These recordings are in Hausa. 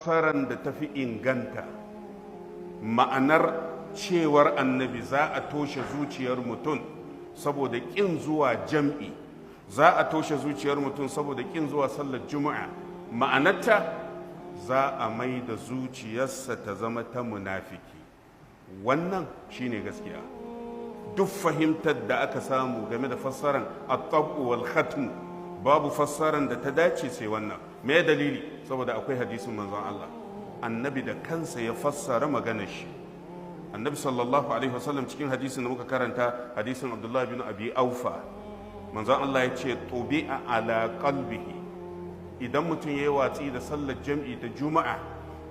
faran da tafi inganta ma'anar cewar annabi za a toshe zuciyar mutum saboda ƙin zuwa jam'i, za a toshe zuciyar mutum saboda ƙin zuwa sallar juma'a, ma'anarta za a mai da zuciyarsa ta zama ta munafiki. wannan shine gaskiya. Duk fahimtar da aka samu game da fassaran at-tab'u wal khatm babu fassaran da ta dace sai wannan. Me dalili? Saboda akwai hadisin manzon Allah, annabi da kansa ya fassara maganar shi. Annabi sallallahu alaihi wasallam cikin hadisin da muka karanta, hadisin Abdullah bin Abi Aufa, manzon Allah ya ce tubi'a ala qalbihi, idan mutum ya yi watsi da sallar jam'i da juma'a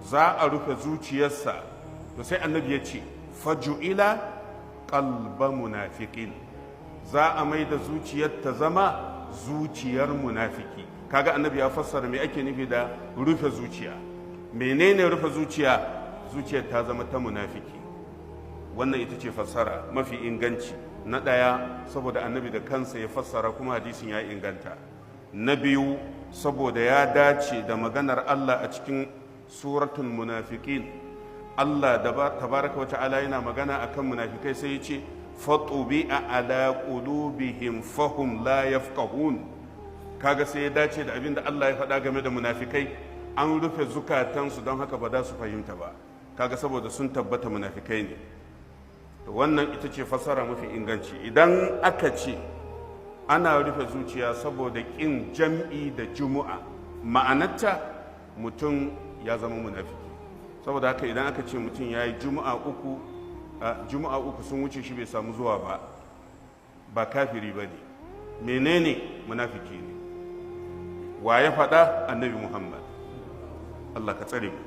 za a rufe zuciyarsa. To sai annabi ya ce faju'ila qalba munafiqin, za a mai da zuciyar ta zama zuciyar munafiki. Kaga annabi ya fassara me ake nufi da rufe zuciya. Menene rufe zuciya? Zuciyar ta zama ta munafiki. Wannan ita ce fassara mafi inganci. Na ɗaya, saboda annabi da kansa ya fassara kuma hadisin ya inganta. Na biyu, saboda ya dace da maganar Allah a cikin suratul munafiqin. Allah da tabaraka wa ta'ala yana magana akan munafikai sai ya ce fatubi'a ala qulubihim fahum la yafqahun. Kaga sai ya dace da abin da Allah ya faɗa game da munafikai, an rufe zukatansu don haka ba za su fahimta ba. Kaga saboda sun tabbata munafikai ne. Wannan ita ce fassara mafi inganci. Idan aka ce ana rufe zuciya saboda ƙin jam'i da juma'a, ma'anarta mutum ya zama munafiki. Saboda haka idan aka ce mutum ya yi juma'a uku sun wuce shi bai samu zuwa ba kafiri ba ne. Menene? Munafiki ne. Wa ya faɗa? Annabi Muhammad. Allah ka tsare mu.